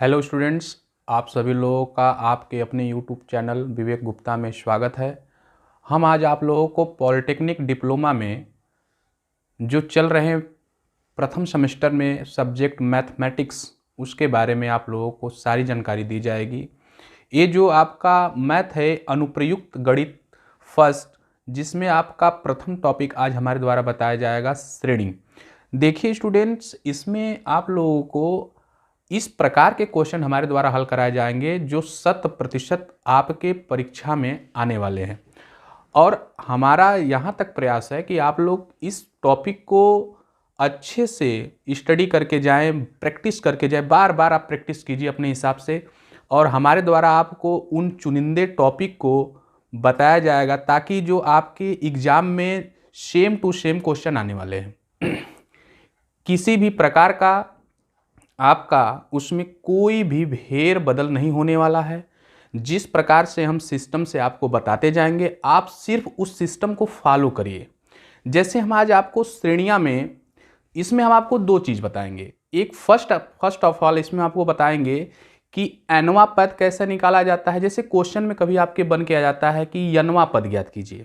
Hello students, आप सभी लोगों का आपके अपने यूट्यूब चैनल विवेक गुप्ता में स्वागत है। हम आज आप लोगों को पॉलिटेक्निक डिप्लोमा में जो चल रहे हैं प्रथम सेमेस्टर में सब्जेक्ट मैथमेटिक्स, उसके बारे में आप लोगों को सारी जानकारी दी जाएगी। ये जो आपका मैथ है अनुप्रयुक्त गणित फर्स्ट, जिसमें आपका प्रथम टॉपिक आज हमारे द्वारा बताया जाएगा श्रेणी। देखिए स्टूडेंट्स, इसमें आप लोगों को इस प्रकार के क्वेश्चन हमारे द्वारा हल कराए जाएंगे जो 100% आपके परीक्षा में आने वाले हैं। और हमारा यहाँ तक प्रयास है कि आप लोग इस टॉपिक को अच्छे से स्टडी करके जाएं, प्रैक्टिस करके जाएं। बार बार आप प्रैक्टिस कीजिए अपने हिसाब से, और हमारे द्वारा आपको उन चुनिंदे टॉपिक को बताया जाएगा ताकि जो आपके एग्ज़ाम में सेम टू सेम क्वेश्चन आने वाले हैं। किसी भी प्रकार का आपका उसमें कोई भी फेर बदल नहीं होने वाला है। जिस प्रकार से हम सिस्टम से आपको बताते जाएंगे, आप सिर्फ उस सिस्टम को फॉलो करिए। जैसे हम आज आपको श्रेणियां में, इसमें हम आपको दो चीज़ बताएंगे। एक फर्स्ट ऑफ ऑल इसमें आपको बताएंगे कि nवां पद कैसे निकाला जाता है। जैसे क्वेश्चन में कभी आपके बन के आ जाता है कि nवां पद ज्ञात कीजिए।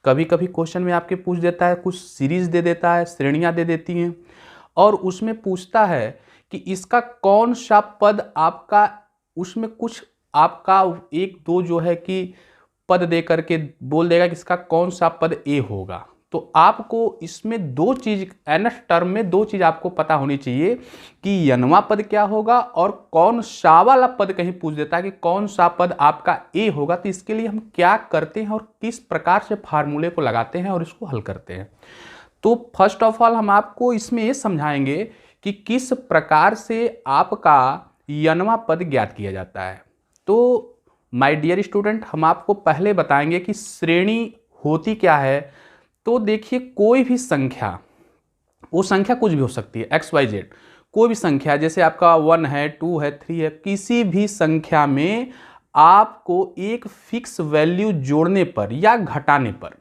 कभी कभी क्वेश्चन में आपके पूछ देता है, कुछ सीरीज दे देता है, श्रेणियां दे देती हैं, और उसमें पूछता है कि इसका कौन सा पद आपका, उसमें कुछ आपका एक दो जो है कि पद दे करके बोल देगा कि इसका कौन सा पद ए होगा। तो आपको इसमें दो चीज, एनथ टर्म में दो चीज आपको पता होनी चाहिए कि नवां पद क्या होगा और कौन सा वाला पद कहीं पूछ देता है कि कौन सा पद आपका ए होगा। तो इसके लिए हम क्या करते हैं और किस प्रकार से फार्मूले को लगाते हैं और इसको हल करते हैं। तो फर्स्ट ऑफ ऑल हम आपको इसमें ये समझाएंगे कि किस प्रकार से आपका नवां पद ज्ञात किया जाता है। तो माय डियर स्टूडेंट, हम आपको पहले बताएंगे कि श्रेणी होती क्या है। तो देखिए, कोई भी संख्या, वो संख्या कुछ भी हो सकती है, XYZ कोई भी संख्या, जैसे आपका 1 है, 2 है, 3 है, किसी भी संख्या में आपको एक फिक्स वैल्यू जोड़ने पर या घटाने पर,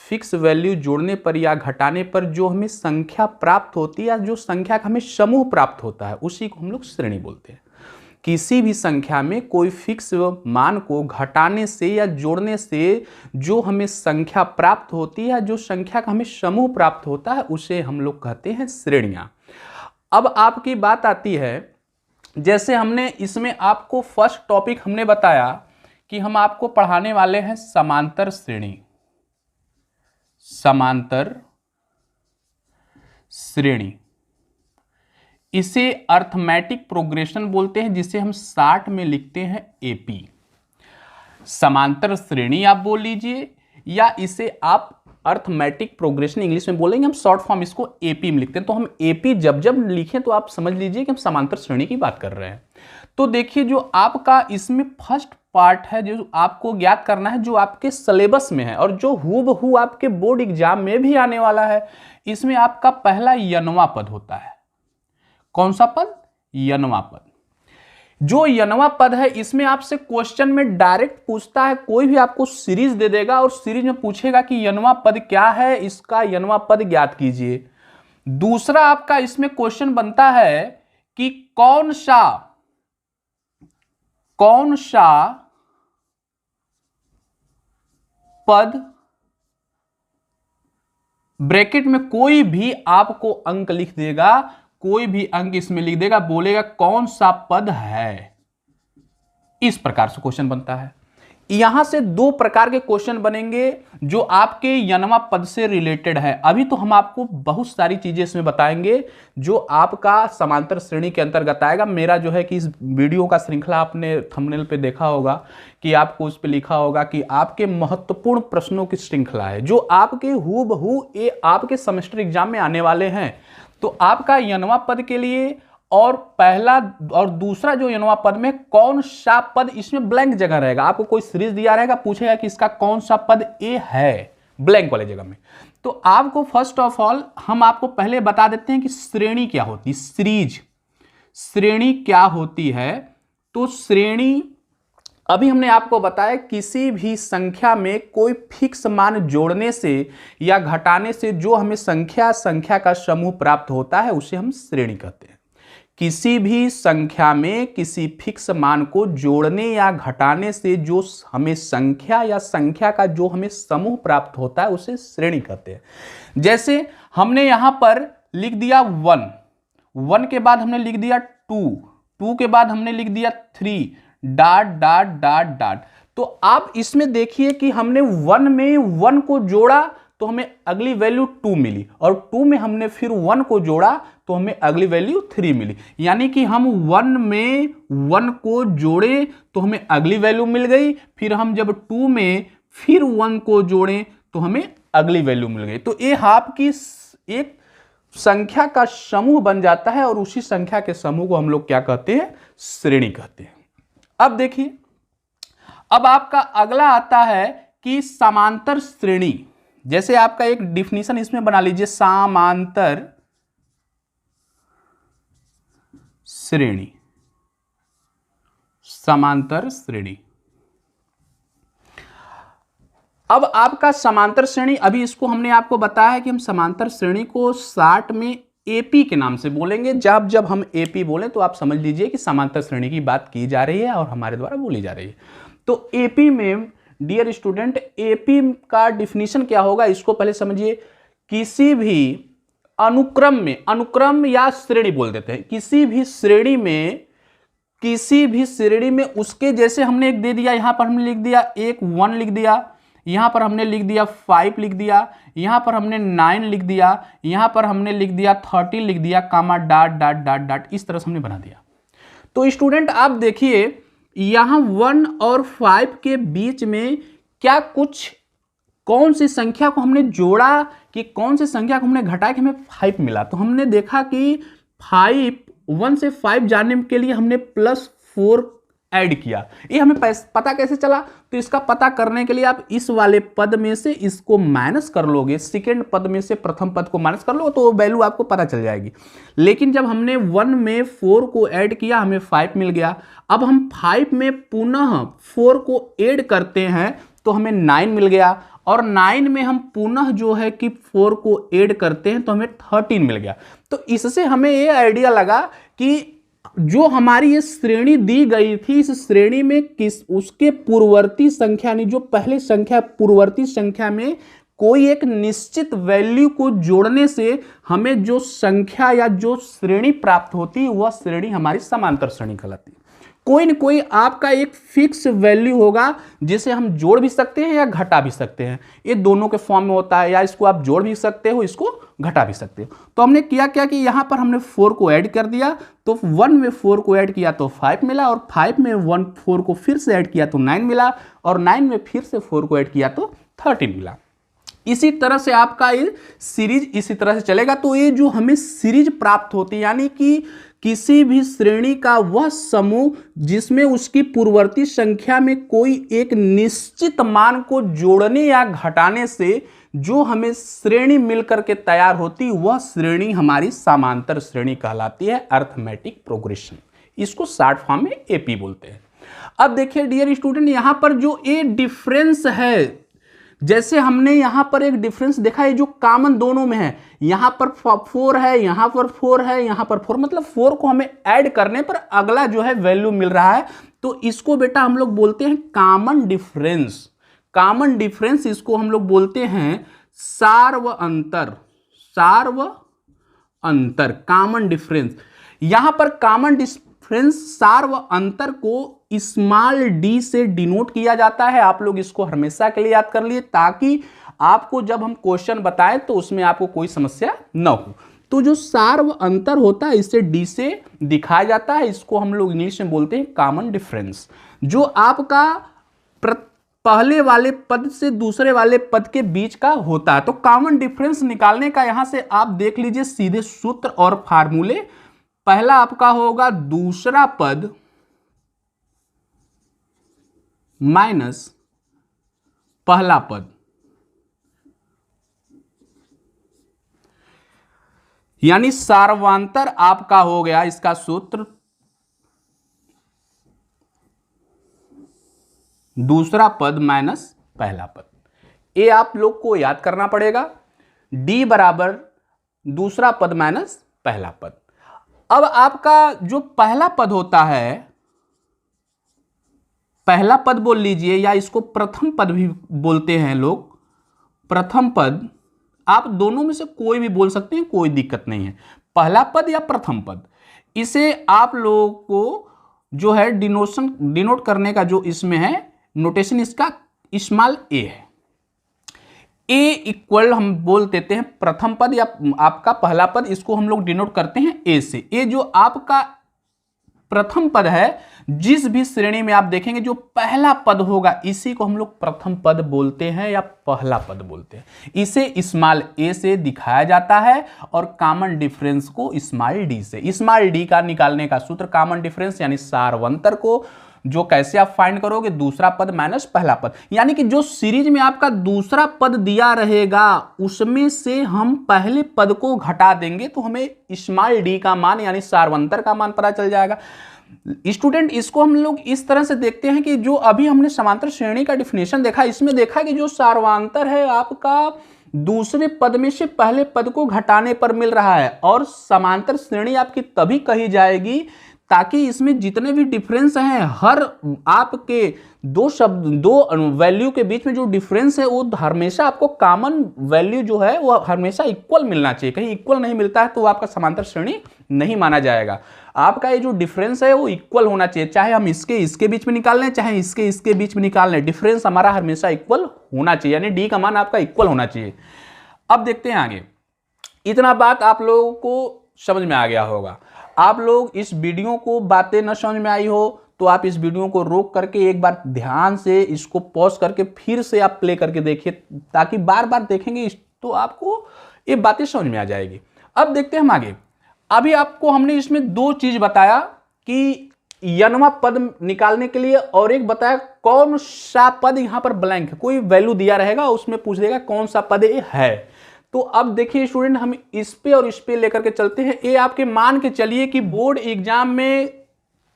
फिक्स वैल्यू जोड़ने पर या घटाने पर जो हमें संख्या प्राप्त होती है या जो संख्या का हमें समूह प्राप्त होता है, उसी को हम लोग श्रेणी बोलते हैं। किसी भी संख्या में कोई फिक्स मान को घटाने से या जोड़ने से जो हमें संख्या प्राप्त होती है, जो संख्या का हमें समूह प्राप्त होता है, उसे हम लोग कहते हैं श्रेणियां। अब आपकी बात आती है, जैसे हमने इसमें आपको फर्स्ट टॉपिक हमने बताया कि हम आपको पढ़ाने वाले हैं समांतर श्रेणी। समांतर श्रेणी, इसे अर्थमेटिक प्रोग्रेशन बोलते हैं, जिसे हम शॉर्ट में लिखते हैं AP। समांतर श्रेणी आप बोल लीजिए, या इसे आप अर्थमेटिक प्रोग्रेशन इंग्लिश में बोलेंगे, हम शॉर्ट फॉर्म इसको AP में लिखते हैं। तो हम AP जब जब लिखें तो आप समझ लीजिए कि हम समांतर श्रेणी की बात कर रहे हैं। तो देखिए, जो आपका इसमें फर्स्ट पार्ट है जो आपको ज्ञात करना है, जो आपके सिलेबस में है और जो हूबहू आपके बोर्ड एग्जाम में भी आने वाला है, इसमें आपका पहला नवां पद होता है। कौन सा पद? नवां पद। जो नवां पद है, इसमें आपसे क्वेश्चन में डायरेक्ट पूछता है, कोई भी आपको सीरीज दे देगा और सीरीज में पूछेगा कि नवां पद क्या है, इसका नवां पद ज्ञात कीजिए। दूसरा आपका इसमें क्वेश्चन बनता है कि कौन सा पद, ब्रैकेट में कोई भी आपको अंक लिख देगा, कोई भी अंक इसमें लिख देगा, बोलेगा कौन सा पद है। इस प्रकार से क्वेश्चन बनता है। यहां से दो प्रकार के क्वेश्चन बनेंगे जो आपके नवां पद से रिलेटेड है। अभी तो हम आपको बहुत सारी चीजें इसमें बताएंगे जो आपका समांतर श्रेणी के अंतर्गत आएगा। मेरा जो है कि इस वीडियो का श्रृंखला आपने थंबनेल पे देखा होगा कि आपको उस पे लिखा होगा कि आपके महत्वपूर्ण प्रश्नों की श्रृंखला है, जो आपके हूबहू ये आपके सेमेस्टर एग्जाम में आने वाले हैं। तो आपका नवां पद के लिए और पहला और दूसरा जो नवां पद में कौन सा पद, इसमें ब्लैंक जगह रहेगा। आपको कोई सीरीज दिया रहेगा, पूछेगा कि इसका कौन सा पद ए है, ब्लैंक वाले जगह में। तो आपको फर्स्ट ऑफ ऑल हम आपको पहले बता देते हैं कि श्रेणी क्या होती है। श्रेणी क्या होती है? तो श्रेणी, अभी हमने आपको बताया, किसी भी संख्या में कोई फिक्स मान जोड़ने से या घटाने से जो हमें संख्या का समूह प्राप्त होता है, उसे हम श्रेणी कहते हैं। किसी भी संख्या में किसी फिक्स मान को जोड़ने या घटाने से जो हमें संख्या या संख्या का जो हमें समूह प्राप्त होता है उसे श्रेणी कहते हैं। जैसे हमने यहां पर लिख दिया 1, 1 के बाद हमने लिख दिया 2, 2 के बाद हमने लिख दिया 3, डॉट डॉट डॉट डॉट। तो आप इसमें देखिए कि हमने 1 में 1 को जोड़ा तो हमें अगली वैल्यू 2 मिली, और 2 में हमने फिर 1 को जोड़ा तो हमें अगली वैल्यू 3 मिली। यानी कि हम 1 में 1 को जोड़े तो हमें अगली वैल्यू मिल गई, फिर हम जब 2 में फिर 1 को जोड़े तो हमें अगली वैल्यू मिल गई। तो ये आपकी एक संख्या का समूह बन जाता है, और उसी संख्या के समूह को हम लोग क्या कहते हैं? श्रेणी कहते हैं। अब देखिए, अब आपका अगला आता है कि समांतर श्रेणी। जैसे आपका एक डिफिनीशन इसमें बना लीजिए, समांतर श्रेणी, समांतर श्रेणी। अब आपका समांतर श्रेणी, अभी इसको हमने आपको बताया है कि हम समांतर श्रेणी को शॉर्ट में एपी के नाम से बोलेंगे। जब हम एपी बोलें तो आप समझ लीजिए कि समांतर श्रेणी की बात की जा रही है और हमारे द्वारा बोली जा रही है। तो एपी में डियर स्टूडेंट, एपी का डिफिनीशन क्या होगा इसको पहले समझिए। किसी भी अनुक्रम में, अनुक्रम या श्रेणी बोल देते हैं, किसी भी श्रेणी में उसके जैसे हमने एक दे दिया, यहां पर हमने लिख दिया एक 1 लिख दिया, यहां पर हमने लिख दिया 5 लिख दिया, यहां पर हमने 9 लिख दिया, यहां पर हमने लिख दिया 30 लिख दिया, कामा डॉट डॉट डॉट डॉट, इस तरह से हमने बना दिया। तो स्टूडेंट आप देखिए यहां 1 और 5 के बीच में क्या कुछ, कौन सी संख्या को हमने जोड़ा कि कौन सी संख्या को हमने घटाया कि हमें 5 मिला। तो हमने देखा कि 1 से 5 जाने के लिए हमने +4 ऐड किया। ये हमें पता कैसे चला? तो इसका पता करने के लिए आप इस वाले पद में से इसको माइनस कर लोगे, सेकेंड पद में से प्रथम पद को माइनस कर लोगे तो वो वैल्यू आपको पता चल जाएगी। लेकिन जब हमने 1 में 4 को ऐड किया हमें 5 मिल गया। अब हम 5 में पुनः 4 को ऐड करते हैं तो हमें 9 मिल गया, और 9 में हम पुनः जो है कि 4 को ऐड करते हैं तो हमें 13 मिल गया। तो इससे हमें ये आइडिया लगा कि जो हमारी ये श्रेणी दी गई थी, इस श्रेणी में उसके पूर्ववर्ती संख्या यानी जो पहले संख्या पूर्ववर्ती संख्या में कोई एक निश्चित वैल्यू को जोड़ने से हमें जो संख्या या जो श्रेणी प्राप्त होती वह श्रेणी हमारी समांतर श्रेणी कहलाती है। कोई न कोई आपका एक फिक्स वैल्यू होगा जिसे हम जोड़ भी सकते हैं या घटा भी सकते हैं। ये दोनों के फॉर्म में होता है, या इसको आप जोड़ भी सकते हो, इसको घटा भी सकते हो। तो हमने किया क्या कि यहां पर हमने 4 को ऐड कर दिया, तो 1 में 4 को ऐड किया तो 5 मिला, और 5 में 4 को फिर से ऐड किया तो 9 मिला, और 9 में फिर से 4 को ऐड किया तो 13 मिला। इसी तरह से आपका ये सीरीज इसी तरह से चलेगा। तो ये जो हमें सीरीज प्राप्त होती है, यानी कि किसी भी श्रेणी का वह समूह जिसमें उसकी पूर्ववर्ती संख्या में कोई एक निश्चित मान को जोड़ने या घटाने से जो हमें श्रेणी मिलकर के तैयार होती वह श्रेणी हमारी समांतर श्रेणी कहलाती है, अरिथमेटिक प्रोग्रेशन। इसको शॉर्ट फॉर्म में एपी बोलते हैं। अब देखिए डियर स्टूडेंट, यहां पर जो ए डिफरेंस है, जैसे हमने यहां पर एक डिफरेंस देखा है जो कॉमन दोनों में है, यहां पर 4 है, यहां पर 4 है, यहां पर 4, मतलब 4 को हमें ऐड करने पर अगला जो है वैल्यू मिल रहा है। तो इसको बेटा हम लोग बोलते हैं कॉमन डिफरेंस। कॉमन डिफरेंस इसको हम लोग बोलते हैं सार्व अंतर, सार्व अंतर, कॉमन डिफरेंस। यहां पर कॉमन डिफरेंस सार्व अंतर को स्मॉल डी से डिनोट किया जाता है। आप लोग इसको हमेशा के लिए याद कर लिए ताकि आपको जब हम क्वेश्चन बताएं तो उसमें आपको कोई समस्या न हो। तो जो सार्व अंतर होता है इसे डी से दिखाया जाता है, इसको हम लोग इंग्लिश में बोलते हैं कॉमन डिफरेंस। जो आपका पहले वाले पद से दूसरे वाले पद के बीच का होता है। तो कॉमन डिफरेंस निकालने का यहां से आप देख लीजिए सीधे सूत्र और फार्मूले। पहला आपका होगा दूसरा पद माइनस पहला पद, यानी सार्वांतर आपका हो गया इसका सूत्र दूसरा पद माइनस पहला पद। ये आप लोग को याद करना पड़ेगा, डी बराबर दूसरा पद माइनस पहला पद। अब आपका जो पहला पद होता है, पहला पद बोल लीजिए या इसको प्रथम पद भी बोलते हैं लोग, प्रथम पद, आप दोनों में से कोई भी बोल सकते हैं, कोई दिक्कत नहीं है, पहला पद या प्रथम पद। इसे आप लोगों को जो है डिनोट करने का जो इसमें है नोटेशन, इसका स्मॉल ए है। ए इक्वल हम बोल देते हैं प्रथम पद या आपका पहला पद, इसको हम लोग डिनोट करते हैं ए से। ए जो आपका प्रथम पद है, जिस भी श्रेणी में आप देखेंगे जो पहला पद होगा इसी को हम लोग प्रथम पद बोलते हैं या पहला पद बोलते हैं। इसे स्मॉल ए से दिखाया जाता है और कॉमन डिफरेंस को स्मॉल डी से। स्मॉल डी का निकालने का सूत्र कॉमन डिफरेंस यानी सारवंतर को जो कैसे आप फाइंड करोगे, दूसरा पद माइनस पहला पद, यानी कि जो सीरीज में आपका दूसरा पद दिया रहेगा उसमें से हम पहले पद को घटा देंगे तो हमें स्मॉल डी का मान यानी सारवंतर का मान पता चल जाएगा। स्टूडेंट, इसको हम लोग इस तरह से देखते हैं कि जो अभी हमने समांतर श्रेणी का डिफिनेशन देखा, इसमें देखा कि जो सारवांतर है आपका दूसरे पद में से पहले पद को घटाने पर मिल रहा है, और समांतर श्रेणी आपकी तभी कही जाएगी ताकि इसमें जितने भी डिफरेंस हैं, हर आपके दो शब्द, दो वैल्यू के बीच में जो डिफरेंस है वो हमेशा आपको कॉमन वैल्यू जो है वो हमेशा इक्वल मिलना चाहिए। कहीं इक्वल नहीं मिलता है तो आपका समांतर श्रेणी नहीं माना जाएगा। आपका ये जो डिफरेंस है वो इक्वल होना चाहिए, चाहे हम इसके बीच में निकाल लें, चाहे इसके बीच में निकाल लें, डिफरेंस हमारा हमेशा इक्वल होना चाहिए, यानी डी का मान आपका इक्वल होना चाहिए। अब देखते हैं आगे। इतना बात आप लोगों को समझ में आ गया होगा। आप लोग इस वीडियो को बातें न समझ में आई हो तो आप इस वीडियो को रोक करके एक बार ध्यान से इसको पॉज करके फिर से आप प्ले करके देखिए, ताकि बार बार देखेंगे तो आपको ये बातें समझ में आ जाएगी। अब देखते हैं हम आगे। अभी आपको हमने इसमें दो चीज बताया कि यनवा पद निकालने के लिए, और एक बताया कौन सा पद यहां पर ब्लैंक है, कोई वैल्यू दिया रहेगा उसमें पूछ देगा कौन सा पद ये है। तो अब देखिए स्टूडेंट, हम इस पे और इस पे लेकर के चलते हैं। ये आपके मान के चलिए कि बोर्ड एग्जाम में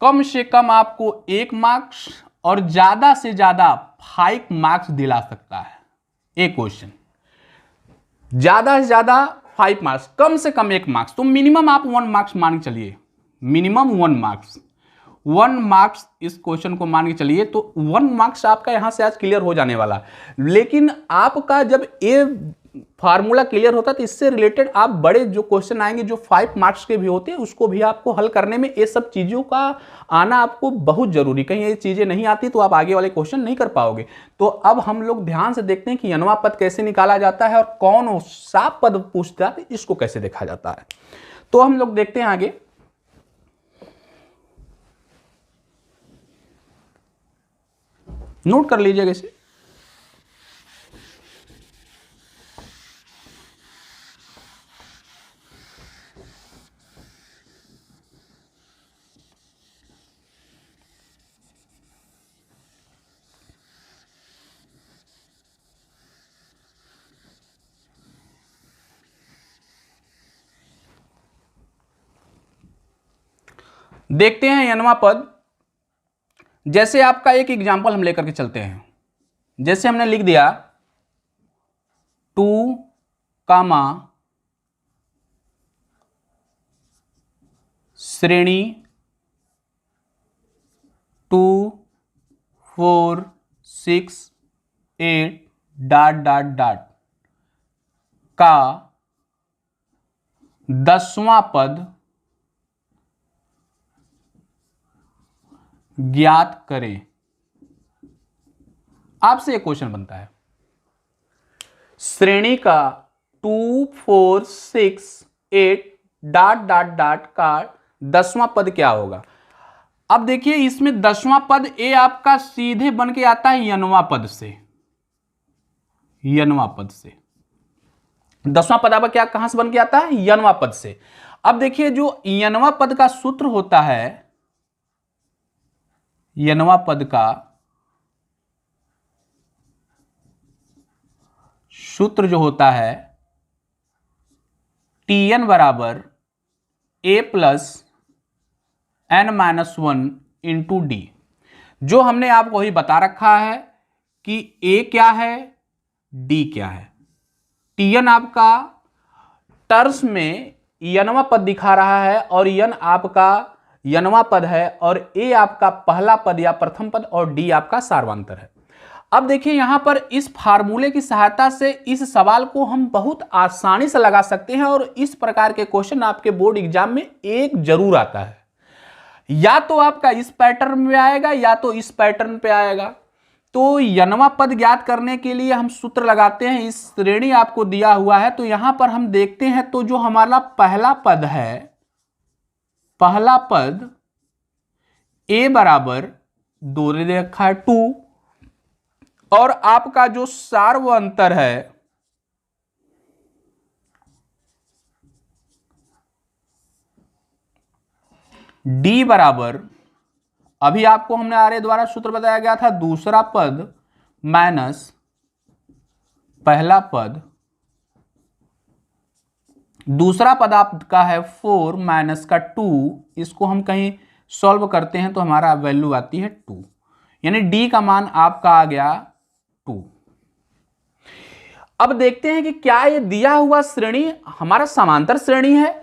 कम से कम आपको 1 मार्क्स और ज्यादा से ज्यादा 5 मार्क्स दिला सकता है। एक क्वेश्चन ज्यादा से ज्यादा 5 मार्क्स, कम से कम 1 मार्क्स, तो मिनिमम आप 1 मार्क्स मान के चलिए, मिनिमम 1 मार्क्स, 1 मार्क्स इस क्वेश्चन को मान के चलिए। तो 1 मार्क्स आपका यहां से आज क्लियर हो जाने वाला। लेकिन आपका जब ये फार्मूला क्लियर होता है तो इससे रिलेटेड आप बड़े जो क्वेश्चन आएंगे जो 5 मार्क्स के भी होते हैं उसको भी आपको हल करने में ये सब चीजों का आना आपको बहुत जरूरी। कहीं ये चीजें नहीं आती तो आप आगे वाले क्वेश्चन नहीं कर पाओगे। तो अब हम लोग ध्यान से देखते हैं कि यनवा पद कैसे निकाला जाता है और कौन सा पद पूछता है इसको कैसे देखा जाता है। तो हम लोग देखते हैं आगे। नोट कर लीजिएगा इसे। देखते हैं यनवा पद। जैसे आपका एक एग्जांपल हम लेकर के चलते हैं। जैसे हमने लिख दिया 2, श्रेणी 2, 4, 6, 8 ... का 10वां पद ज्ञात करें। आपसे एक क्वेश्चन बनता है, श्रेणी का 2, 4, 6, 8 ... का 10वां पद क्या होगा। अब देखिए इसमें 10वां पद ए आपका सीधे बन के आता है यनवा पद से। यनवा पद से 10वां पद आपका क्या कहां से बन के आता है, यनवा पद से। अब देखिए जो यनवा पद का सूत्र होता है, यनवा पद का सूत्र जो होता है Tn बराबर a plus n-1 into D. जो हमने आपको वही बता रखा है कि a क्या है, d क्या है। Tn आपका टर्म्स में यनवा पद दिखा रहा है और यन आपका यनवा पद है और ए आपका पहला पद या प्रथम पद और डी आपका सार्वंतर है। अब देखिए यहां पर इस फार्मूले की सहायता से इस सवाल को हम बहुत आसानी से लगा सकते हैं और इस प्रकार के क्वेश्चन आपके बोर्ड एग्जाम में एक जरूर आता है, या तो आपका इस पैटर्न में आएगा या तो इस पैटर्न पे आएगा। तो यनवा पद ज्ञात करने के लिए हम सूत्र लगाते हैं, इस श्रेणी आपको दिया हुआ है। तो यहां पर हम देखते हैं तो जो हमारा पहला पद है, पहला पद a बराबर 2 दे रखा है 2, और आपका जो सार्वंतर है d बराबर, अभी आपको हमने आर्य द्वारा सूत्र बताया गया था, दूसरा पद माइनस पहला पद, दूसरा पद आपका है 4 माइनस का 2, इसको हम कहीं सॉल्व करते हैं तो हमारा वैल्यू आती है 2, यानी d का मान आपका आ गया 2। अब देखते हैं कि क्या ये दिया हुआ श्रेणी हमारा समांतर श्रेणी है।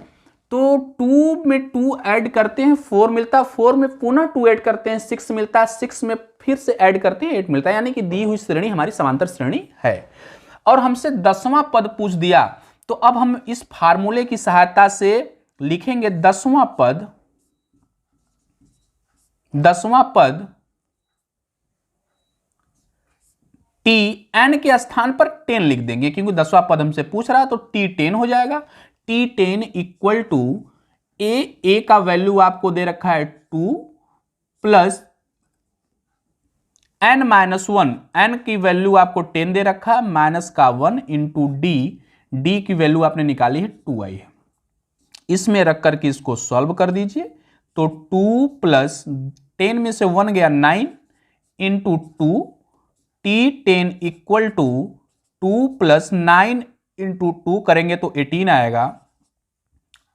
तो 2 में 2 ऐड करते हैं 4 मिलता है, 4 में पुनः 2 ऐड करते हैं 6 मिलता है, 6 में फिर से ऐड करते हैं 8 मिलता है, यानी कि दी हुई श्रेणी हमारी समांतर श्रेणी है। और हमसे 10वां पद पूछ दिया, तो अब हम इस फार्मूले की सहायता से लिखेंगे 10वां पद, 10वां पद t n के स्थान पर 10 लिख देंगे, क्योंकि 10वां पद हमसे पूछ रहा है तो t 10 हो जाएगा। t10 इक्वल टू a का वैल्यू आपको दे रखा है 2 प्लस n माइनस 1, n की वैल्यू आपको 10 दे रखा है, माइनस का 1 इंटू d की वैल्यू आपने निकाली है 2 आई है। इसमें रख करके इसको सॉल्व कर दीजिए, तो 2 प्लस 10 में से 1 गया 9 इंटू 2, t10 इक्वल टू 2 प्लस 9 इंटू 2 करेंगे तो 18 आएगा,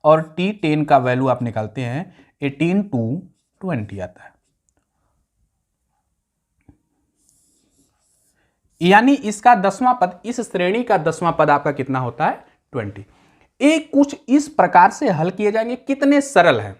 और t10 का वैल्यू आप निकालते हैं 18 टू 20 आता है, यानी इसका 10वां पद, इस श्रेणी का 10वां पद आपका कितना होता है 20। एक कुछ इस प्रकार से हल किए जाएंगे, कितने सरल है।